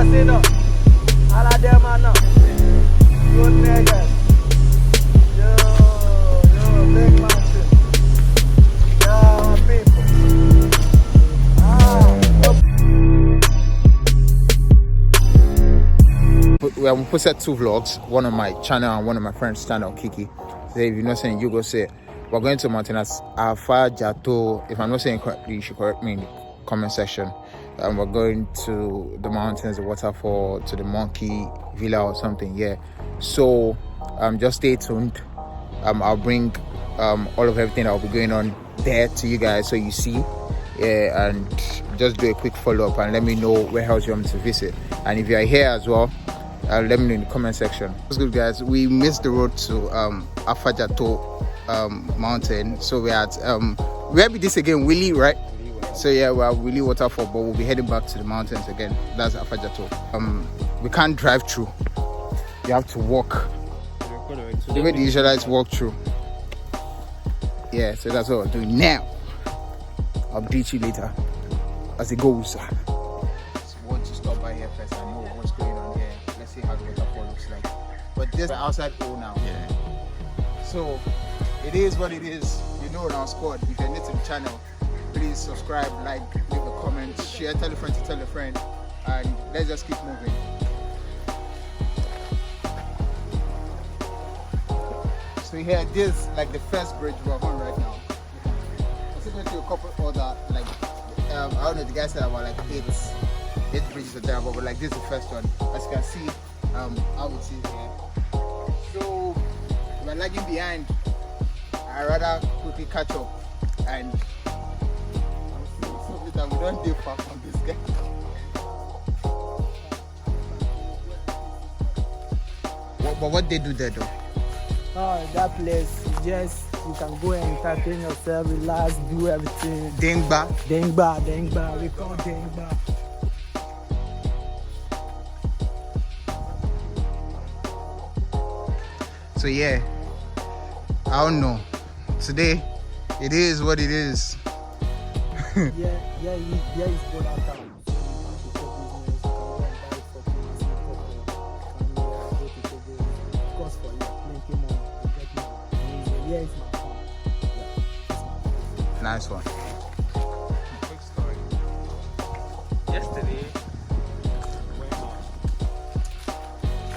passing up. All of them are not. Good niggas. Yo, big massive. Yo, my people. We have posted 2 vlogs, one on my channel and one on my friend's channel, Kiki. So if you're not saying, you go say it. We're going to mountain as afadja. If I'm not saying correctly, you should correct me in the comment section. We're going to the mountains, the waterfall, to the monkey villa or something. Yeah. So just stay tuned. I'll bring all of everything that will be going on there to you guys, so you see. Yeah, and just do a quick follow-up and let me know where else you want me to visit. And if you're here as well, let me know in the comment section. What's good, guys? We missed the road to afadja mountain, so we're at where be this again? Wli, right? So yeah, we're at Wli Waterfall, but we'll be heading back to the mountains again. That's afadja. We can't drive through. You have to walk. The way the Israelites walk through. Yeah, so that's what we're doing now. I'll update you later as it goes. I want to stop by here first and know what's going on here. Let's see how the waterfall looks like. But this is outside O now. Yeah. So it is what it is. You know, in our squad. If you're new to the channel, please subscribe, like, leave a comment, share, tell a friend to tell a friend, and let's just keep moving. So here, this like the first bridge we're on right now. To a couple other, like I don't know, the guy said about like eight bridges are there, but like this is the first one. As you can see, I would see here. So we're lagging behind. I rather quickly catch up, and so that we don't get far from this guy. But what they do there though? Oh, that place, just you can go and entertain yourself, relax, do everything. Dengba. We call Dengba. So yeah, I don't know. Today, it is what it is. yeah, it's good out town. Nice one. Quick story. Yesterday, went out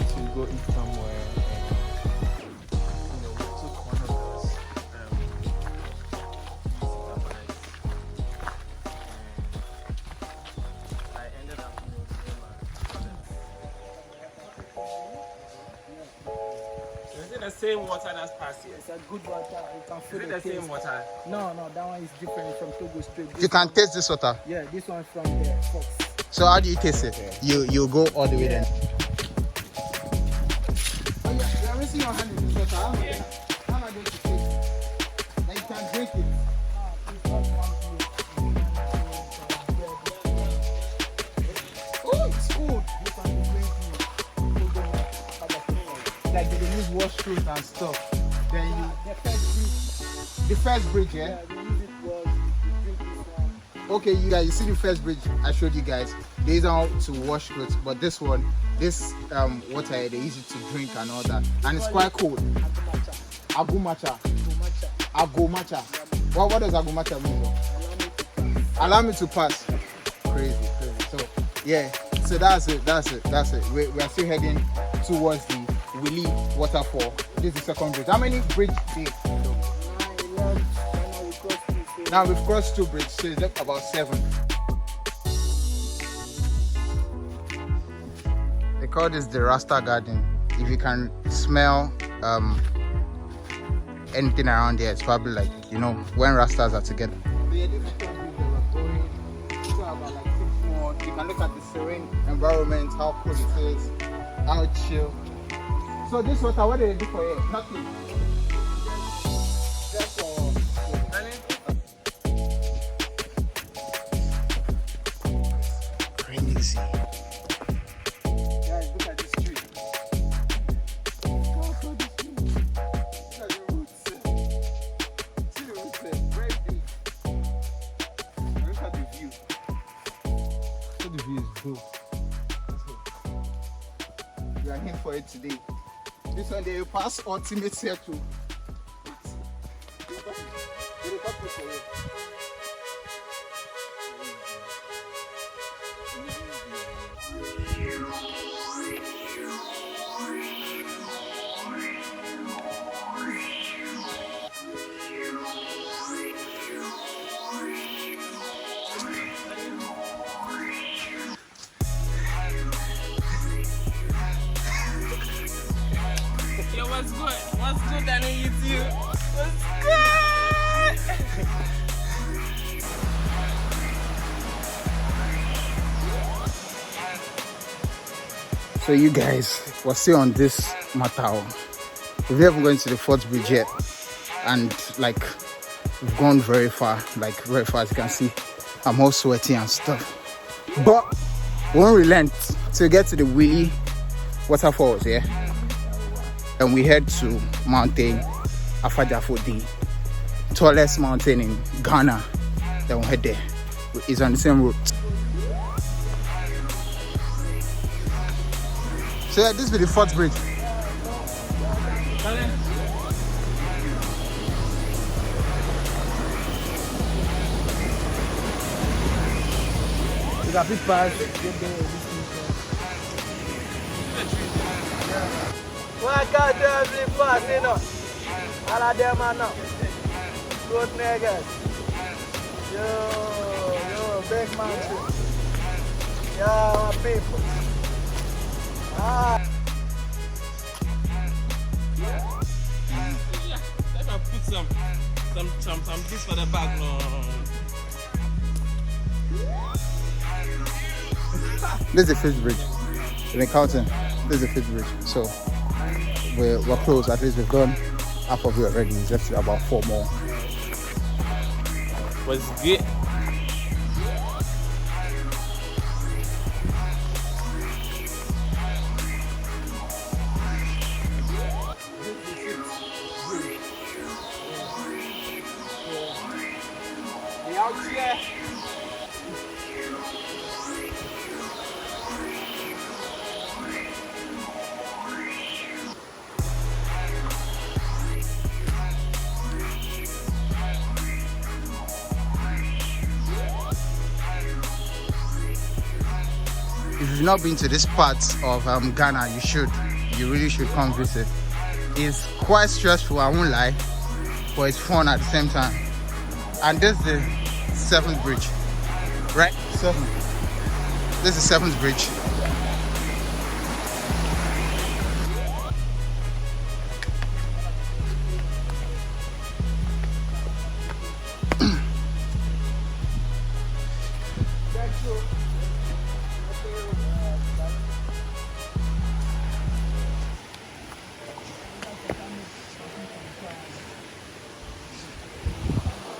to go eat somewhere, and we took one of those supermarkets, and I ended up near Is it the same water that's passed here? It's a good water. You can feel Is it the same water? No, that one is different from Togo Street. You can taste this water. Yeah, this one from the Fox. So how do you taste it? You go all the way then. Oh yeah, you haven't seen your hand in this water. How am I going to taste it? Like you can drink it. Oh, it's good. You can drink it. Like they use washrooms and stuff. Then you the first bridge, yeah? Yeah, we use it was drink this one. Okay, you guys, you see the first bridge I showed you guys. These are to wash clothes, but this one, this water, they use it to drink and all that, and it's quite cool. Agumacha. Agumacha. What does agumacha mean? Allow me to pass. Crazy. So yeah, so that's it. We are still heading towards the Wli Waterfall. This is the second bridge. How many bridges? Now we've crossed 2 bridges, so it's left about 7. They call this the Rasta Garden. If you can smell anything around here, it's probably like, you know, when Rastas are together. You can look at the serene environment, how cool it is, how chill. So this water, what did they do for you? Nothing. Just for crazy. Guys, look at this tree. Look at the roots. See the roots there, very big. Look at the view. So the view is dope. are here for it today. This one they pass ultimate circle. Yo, what's good? What's good, Danny? It's you. What's good? So you guys, we're still on this matter. We've never gone to the fourth bridge yet, and like we've gone very far, as you can see. I'm all sweaty and stuff, but we won't relent till we get to the Wli Waterfalls, yeah. And we head to mountain Afadja for the tallest mountain in Ghana. Then we head there. It's on the same route. So yeah, this will be the fourth bridge. You got big pass. Why can't they be fast, you know? All of them are now. Good niggas. Yo, big man too. Yeah, my people. Ah. Let me put some this for the back. No. This is the fifth bridge. We've been counting. This is the fifth bridge. So we're close. At least we've done half of it already. It's just about 4 more. What's good? If you've not been to this part of Ghana, you really should come visit. It's quite stressful, I won't lie, but it's fun at the same time. And this is the 7th bridge, right? 7th. This is the 7th bridge.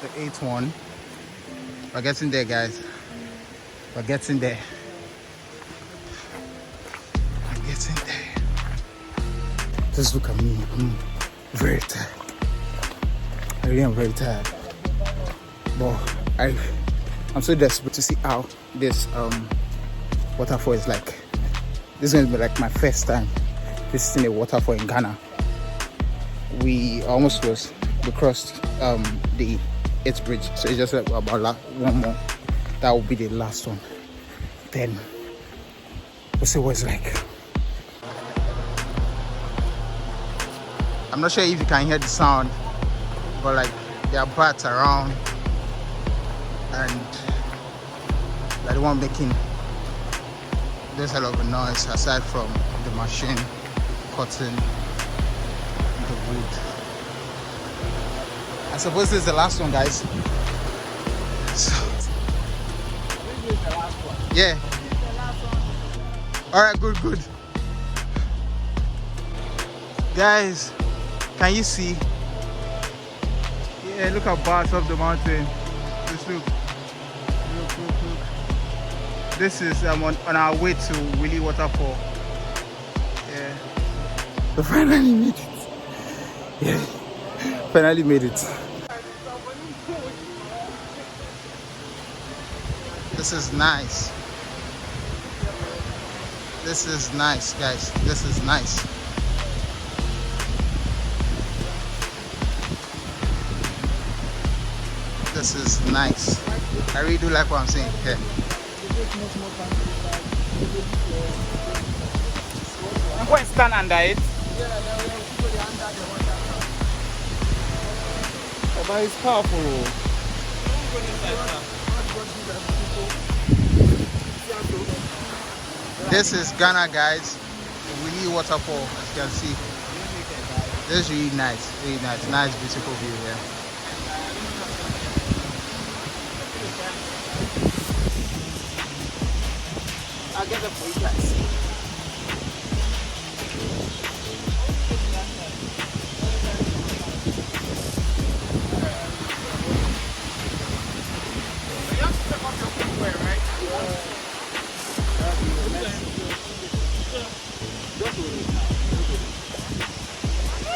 The 8th one. We're getting there, guys. We're getting there. We're getting there. Just look at me. I'm very tired. I really am very tired. But I'm so desperate to see how this waterfall is like. This is going to be like my first time visiting a waterfall in Ghana. We almost close. We crossed the 8th bridge, so it's just like about 1 more. That will be the last one. Then we'll see what it's like. I'm not sure if you can hear the sound, but like there are bats around, and they're the one making this hell of a noise aside from the machine cutting the wood. I suppose this is the last one, guys. So, This is the last one. yeah. This is the last one. All right, good. Guys, can you see? Yeah, look at bars up the mountain. Just look. This is on our way to Wli Waterfall. Yeah. We finally made it. Yeah. Finally made it. This is nice. This is nice, guys. This is nice. This is nice. I really do like what I'm saying here. I'm going to stand under it. Oh, but it's powerful. This is Ghana, guys. Wli Waterfall, as you can see. This is really nice, really nice. Nice, beautiful view here. I'll get it for you guys.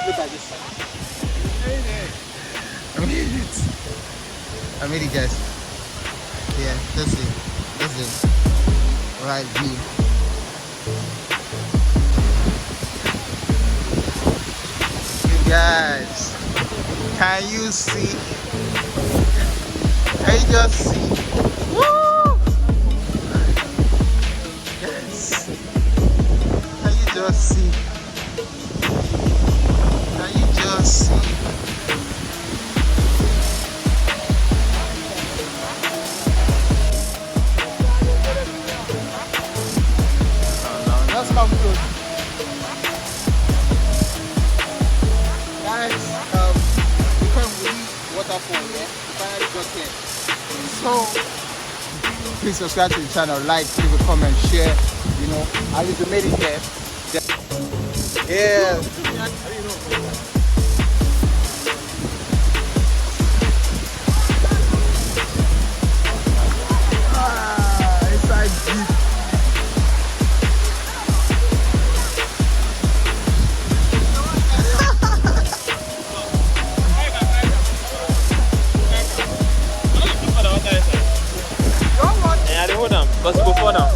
Look at this. I made it, guys. Yeah, this is right view. You guys, can you see? Can you just see? Woo! Yes. Can you just see? Can you just see? That's how good. Guys, we come Wli Waterfall, yeah? We finally got here. So, please subscribe to the channel, like, leave a comment, share, you know. At least we made it here. Yeah. Inside deep. Yeah, they hold them. Because go for them.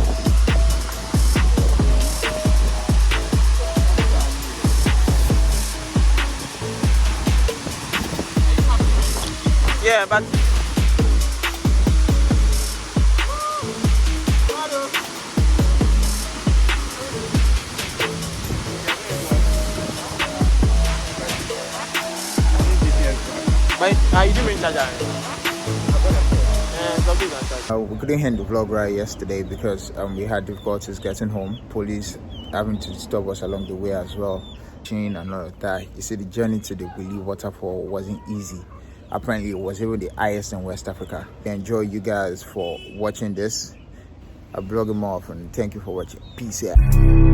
Yeah, but you didn't charge that. We couldn't end the vlog right yesterday because we had difficulties getting home. Police having to stop us along the way as well. And all of that. You see, the journey to the Wli Waterfall wasn't easy. Apparently, it was even the highest in West Africa. I enjoy you guys for watching this. I'm blogging more often. Thank you for watching. Peace out.